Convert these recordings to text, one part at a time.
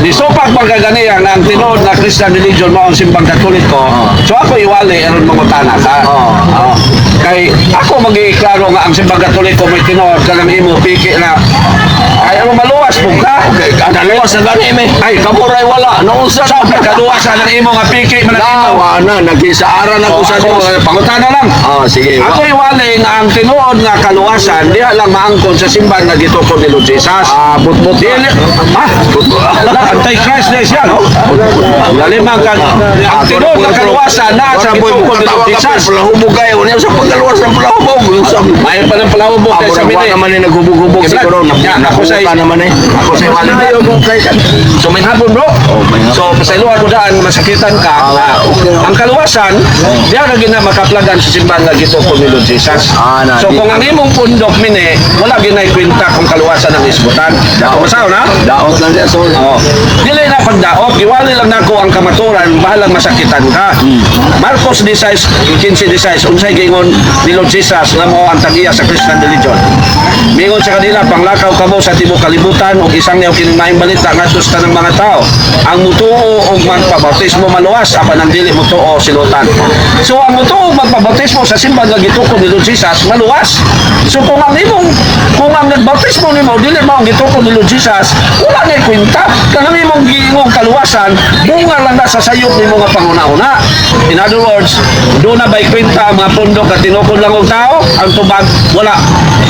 Nisupak pagkaganiyan ang tinuod na Christian religion mo ang simbang Katoliko. So ako iwali aron mangutana ka. Kay ako mag-iiklaro nga ang simbang Katoliko may tinuod kanang imo piki na ay ano maluwas po ka. Kadaluwas na gani me. Ay kamuray wala. Naunsa sa kaluwasan ng imo nga piki man imo. Na nag-isaaran ako sa pangutana lang. Sige. Ako iwali nga ang tinuod nga kaluwasan diha lang maangkon sa simbahan nga gitukod ni Lord Jesus. Butbut. Dili Anti-Christ na siya, no? Lalimang ka, ang tinuod nga kaluwasan na sa gitukod ni Lord Jesus. Palahubog kayo. Ano sa pagkaluwas ng palahubog? May pa ng palahubog kayo sa Mura naman eh, naghubog-hubog siguro. Ako sa naman eh. Ako sa iwali na yung So may hapon bro. So pasayloan mo daan, masakitan ka. Ang kaluwasan, diya na gina makaplagan sa simbahan nga gitukod ni Lord Jesus. So kung ang imong pundok mini, wala ginay kwenta kung kaluwasan ang isbutan. Masaw na? Daot lang siya. Dili na pagdaot, iwali lang nako ang kamaturan, bahalang masakitan ka. Marcos 15:16, unsay gingon ni Lord Jesus nga mao ang tagiya sa Christian religion. Mingon sa kanila, panglakaw kamo sa tibuok kalibutan ug isang niyaw kining maayong balita ngadto sa tanang mga tao. Ang mutuo og magpabautismo maluwas apan ang dili mutuo silutan. So ang mutuo og magpabautismo sa simbahan nga gitukod ni Lord Jesus maluwas. So kung ang nagbautismo nimo dili mao ang gitukod ni Lord Jesus, wala na kwenta. Kanang imong giingong kaluwasan, bunga lang na sa sayop nimo nga panguna-una. In other words, do na bay kwenta ang mga pundok at tinukod lang og tao, ang tubag wala.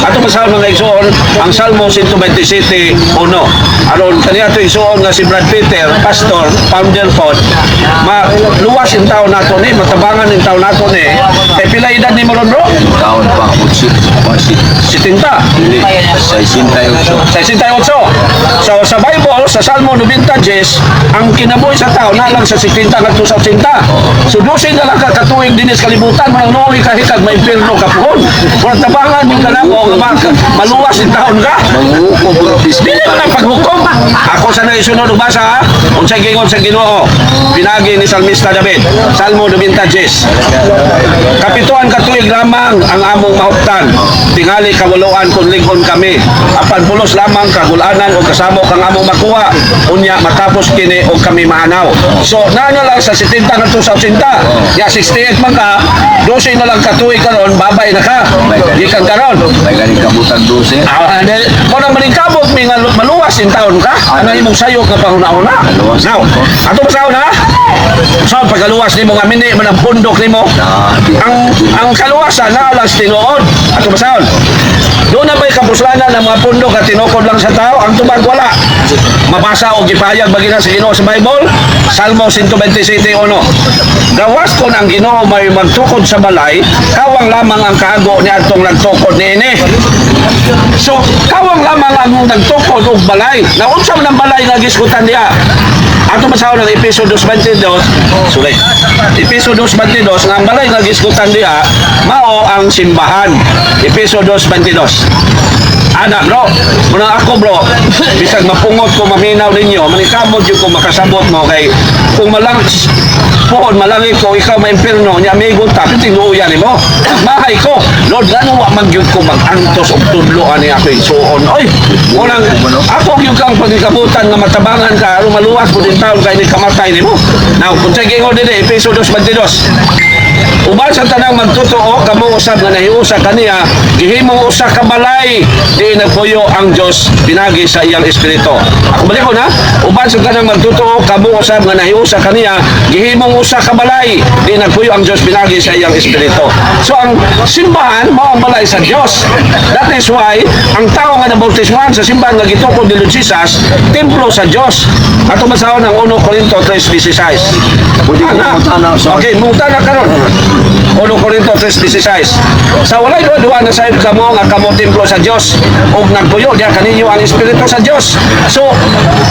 Ato masaw mga igsoon, ang Salmo 127:1. Aron kaniya to igsoon nga si Brad Peter, pastor, founder pod, maluwas yung tao nato ni, matabangan yung tao nato ni. Pila edad ni mo ron bro? Taon pa. 70. 68. So sa Bible, sa Salmo 90, ang kinabuhi sa tao na lang sa 70 ngadto sa 80. So 12 na lang ka katuig dinis kalibutan, man nuoy ka hikag may impierno ka puhon. Kung tabangan mo ka na mo maluwas yung taon ka. Dili mo nang paghukom. Ako sa naisunod basa, unsay gingon sa Ginoo, pinagi ni Salmista David, Salmo 90. Kapituan katuig lamang ang among mahuptan, tingali kawuluan kung ligon kami. Apan pulos lamang kagulanan o kasamo kang among makuha. Unya matapos kini o kami maanaw. So nano lang sa 70 ngadto sa 80. Ya 68 man ka, 12 na lang katuig karon, babay na ka. Gikan karon. May galing kabutan 12. Mo nang maningkabot mi nga maluwas in taon ka. Ano imong sayok nga panguna-una? Now, ato basaw na. So pagkaluwas nimo nga mini man ang bundok nimo. Ang kaluwasan na lang tinuod. Ato basaw. Doon na ba'y kapuslanan ng mga pundok at tinukod lang sa tao? Ang tubag wala. Mabasa o gipahayag ba gina sa Ginoo sa Bible? Salmo 127:1. Gawas kon ang Ginoo may magtukod sa balay, kawang lamang ang kaago ni atong nagtukod niini. So, kawang lamang ang nagtukod og balay. Naunsa man ang balay nga gisgutan niya? Ato masaw ng Episo 2:22. Sorry. Episo 2:22 nga ang balay nga gisgutan niya mao ang simbahan. Episo 2:22. Anak bro, muna ako bro, bisag mapungot ko maminaw ninyo, manikamot yung ko makasabot mo kay kung malangit ko, ikaw ma-impirno, niya may gunta, tinuuyan mo. Mahay ko, Lord, gano'n wa magyud ko mag-antos o tudloan ni ako yung suon. Oy, unang, ako yung kang pagkikabutan na matabangan ka, maluwas mo din taon kayo ni kamatay ni mo. Now, kung sa gingon din Episo 2:22. Uban sa tanang magtotoo, kamo usab nga nahiusa kaniya, gihimong usa ka balay, di nagpuyo ang Dios pinagi sa iyang espiritu. Ako balik ko na, uban sa tanang magtotoo, kamo usab nga nahiusa kaniya, gihimong usa ka balay, di nagpuyo ang Dios pinagi sa iyang espiritu. So ang simbahan mao ang balay sa Dios. That is why ang tao nga nabautismuhan sa simbahan nga gitukod ni Lord Jesus, templo sa Dios. Ato masahon ang 1 Corinto 3:16. Okay, muta na karon. 1 Corinto 3:16. Sa walay duwa na sayod kamo nga kamo templo sa Dios ug nagpuyo diha kaninyo ang espiritu sa Dios. So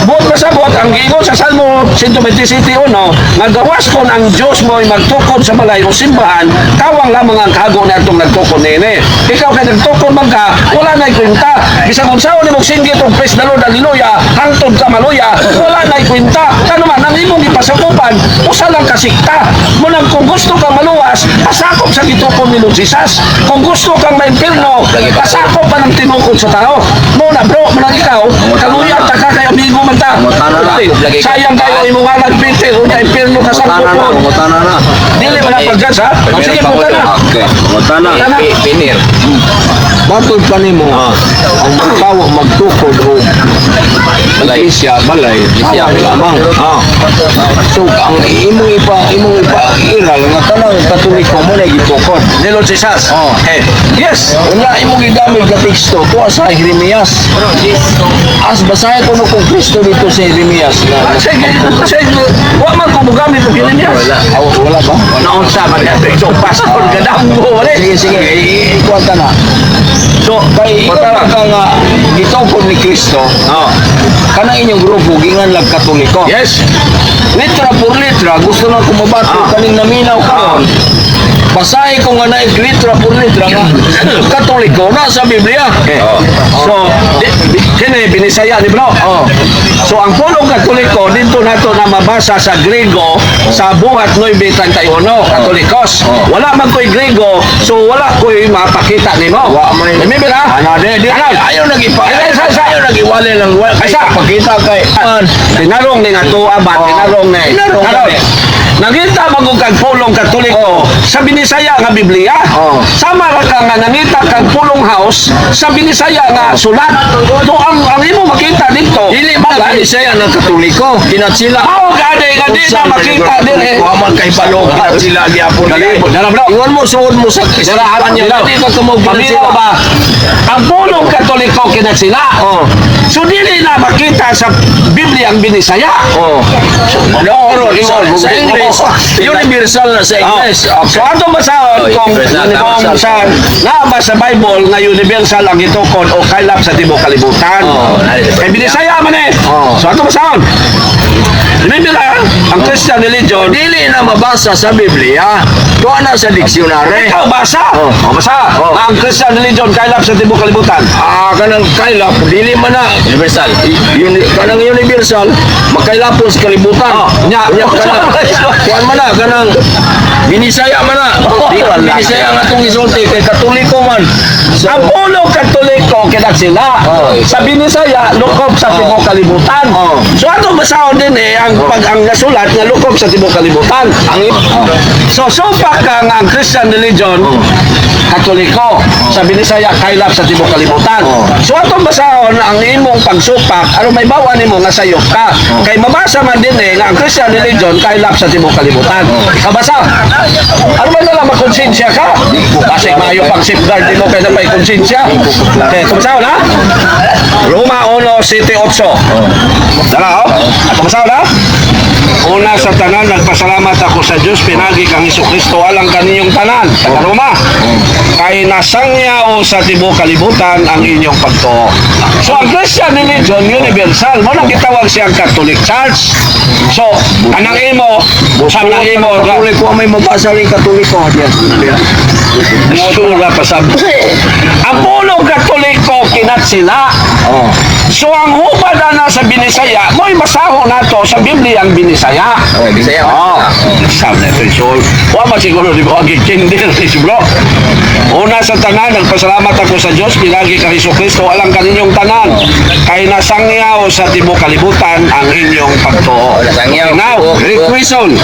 buot pasabot ang giingon sa Salmo 127:1 nga gawas kon ang Dios mo magtukod sa balay o simbahan, kawang lamang ang kago ni atong nagtukod niini. Ikaw kay nagtukod man ka, wala nay kwenta. Bisan unsaon nimo singgit og praise the Lord, hallelujah, hangtod ka maluya, wala nay kwenta. Kano man ang imong gipasakupan, usa lang kasikta. Munang kung gusto ka maluwas, pasakop sa gitukod ni Lord Jesus. Kung gusto kang maimpirno, pasakop pa ng tinukod sa tao. Muna bro, muna ikaw, kaluya ta ka kay amigo man ta. Mutana na. Sayang kayo imong anak Peter unya impierno ka sa Mutana na, pupon. mutana na. Dili man pag-judge ha. O sige puta na. Okay, mutana. Pinir. Matod pa nimo ang magtawo magtukod o Iglesia balay siya lamang. So ang imong ipa iral nga tanang Katoliko mo na gitukod. Ni Lord Jesus. Eh, yes. Wala imong gigamit ka teksto tuwa sa Jeremias. As basahin ko no kung Kristo dito sa Jeremias na Sige, wa man ko mugamit og Jeremias. wala ba? Naon sa man so pastor gadambo wala. Sige, ikuwanta na. So, kay ikaw ka nga gitukod ni Kristo, kanang inyong grupo, gingan lang Katoliko. Yes. Litra por litra, gusto na kumabato, kaning naminaw karon. Basahin ko nga na litra por litra nga Katoliko na sa Biblia. So, kini binisaya ni bro. So ang pulong Katoliko dito nato na mabasa sa Grego sa buhat 9:31 Katolikos. Wala man ko'y Grego, so wala ko'y mapakita nimo. Wa may Remember ha? ayaw nagiwala lang kay pakita kay Tinarong ni nga to abat, tinarong ni. Tinarong Karon, ni. nangita magug kag pulong Katoliko sa binisaya nga Biblia. Sama ra ka nga nangita kag pulong house sa binisaya nga sulat. So ang imo makita dito. dili ba siya ng Katoliko kinatsila Mao gani nga di na makita dire. man kay balog sila gyapon Dala bro. iwan mo suod mo sa Dalahan niyo daw. di ka tumog Pamilya ba? Ang pulong Katoliko kina sila. So dili na makita sa Biblia ang binisaya. no sa English universal na sa English So ato basahon kung sa naaba sa Bible nga universal ang itukod o kailap sa tibok kalibutan. Kay binisaya man eh. So ato basahon. Remember ang Christian religion, dili na mabasa sa Biblia tuwa na sa diksyonary ikaw basa. Basa. Ang Christian religion kailap sa tibok kalibutan. kanang kailap dili man na Universal. kanang universal makailapon sa kalibutan Nya. kuan man na kanang binisaya man na di binisaya nga itong isulti kay Katoliko man Ang pulong Katoliko kina sila. Sa binisaya lukob sa tibok kalibutan. So ato basahon din eh ang ang nasulat nga lukob sa tibok kalibutan. So supak ka nga ang Christian religion Katoliko sa binisaya kailap sa tibok kalibutan. So ato basahon ang imong pagsupak aron may bawa nimo nga sayop ka. Kay mabasa man din eh nga ang Christian religion kailap sa tibok kalibutan. Kabasa. Ano man lang makonsensya ka? Kasi maayo pang safeguard din mo kay na may konsensya. Okay, tumasaw na? Roma 1:7-8. Dala oh. At tumasaw na? Una sa tanan, nagpasalamat ako sa Diyos, pinagi kang Kristo alang kaninyong tanan. Taga Roma. Kay nasangya o sa tibok kalibutan ang inyong pagtuo. So, ang Christian religion, universal. Mo nang gitawag siyang Catholic Church. So, anang imo, sa nang imo, Katoliko may mabasa rin Katoliko sura pa sa ang pulong Katoliko kinat sila. So ang hubad na sa binisaya, mo'y masaho nato sa Biblia ang binisaya. Bisaya. Sabi na ito, so, wala siguro di ba agikindin bro. Una sa tanan, nagpasalamat ako sa Diyos, pinagi ka Kristo alang kaninyong tanan. Kay nasangyaw sa tibok kalibutan ang inyong pagtuo. Nasangyaw. Now, requison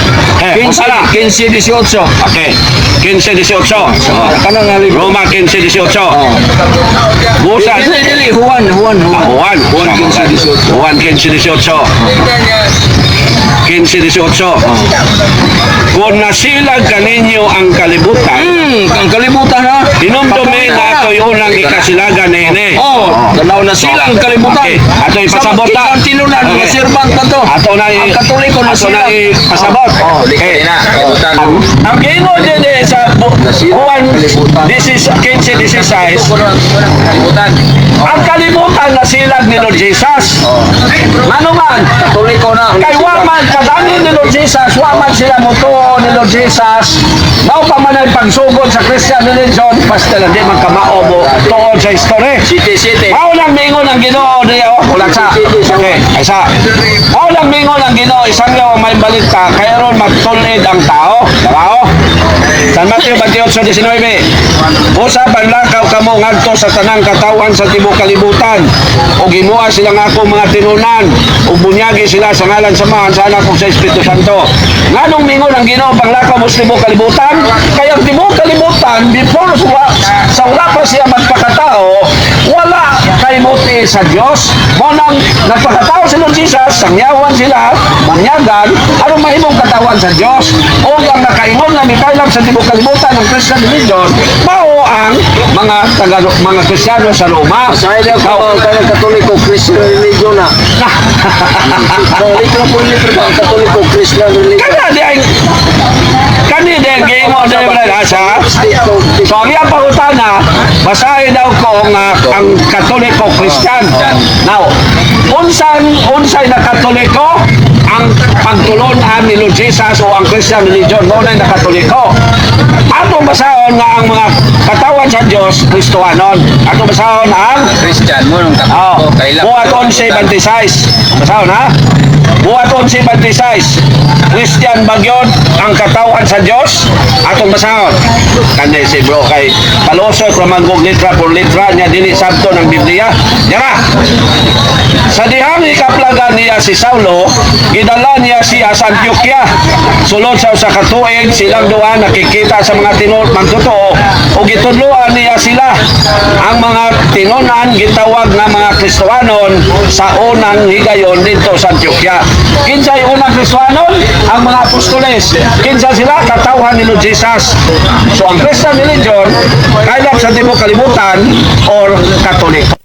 15-18 Okay. 15-18. kanang nga Roma 15-18. Busa. dili Juan Juan 15-18. 15-18. Kung nasilag kaninyo ang kalibutan, ang kalibutan ha dinumdumi na ito'y unang ikasilagan nene. tanaw na sila ang kalibutan Okay. Ato ipasabot na. tinunan mga Okay. servant na to Ato na ang Katoliko na ato na sila ipasabot. Okay. Na. Kalibutan. Ang gingon din eh sa Juan 15-16, Kalibutan. ang kalibutan na silag ni Lord Jesus. Ano man? Katoliko na Kay waman, kadani ni Lord Jesus, waman sila mutuo ni Lord Jesus. Mao pa man ang pagsugod sa Christian religion, basta lang di man kamao mo tuod sa history. City. Mao lang mingon ang Ginoo diya ulang sa. Okay, isa. Mao lang mingon ang Ginoo isang yaw may balita kay aron magtulid ang tao. Tao. San Mateo 28:19. Usa panlakaw kamo ngadto sa tanang katawan sa tibuok kalibutan ug gimuha sila nga akong mga tinunan ug bunyagi sila sa ngalan samahan sa anak ug sa Espiritu Santo. Nganong mingon ang Ginoo panglakaw mo sa tibuok kalibutan? Kaya ang tibuok kalibutan before sa wala pa siya magpakatao, wala kay muti sa Dios. Mo nang nagpakatao si Lord Jesus, sangyawan sila, manyagan, aron mahimong katawan sa Dios. O ang nakaingon nga mikaylap sa tibuok kalibutan ng Christian religion, mao ang mga Kristiyano sa Roma. Sa ila ko ang Katoliko Christian religion na. Balik na po ni Katoliko Christian religion. Kani din giingon sa mga nasa. So ang iyang pangutana, basahin daw ko nga ang Katoliko Christian. Now, unsay na Katoliko ang pagtulon-an ni Lord Jesus o ang Christian religion mo na Katoliko. Atong basahon nga ang mga katawan sa Dios Kristohanon. Atong basahon ang Christian mo nung Oh, kapito kailap. buhat 11:26. Basahon ha? Buhat 11:26. Christian bagyon ang katawan sa Dios. Atong basahon. Kanay si bro kay palusoy from manggog litra por litra niya dili sabto ng Biblia. Yara. Sa dihang ikaplagan niya si Saulo, gidala niya siya sa Antioquia. Sulod sa usa ka tuig silang duha nakikita sa mga mantutuo o gitudloan niya sila. Ang mga tinunan gitawag nga mga Kristohanon sa unang higayon dito sa Antioquia. Kinsay unang Kristohanon? Ang mga apostoles. Kinsa sila? Katawhan ni Lord Jesus. So ang Christian religion, kailap sa tibuok kalibutan or Katoliko.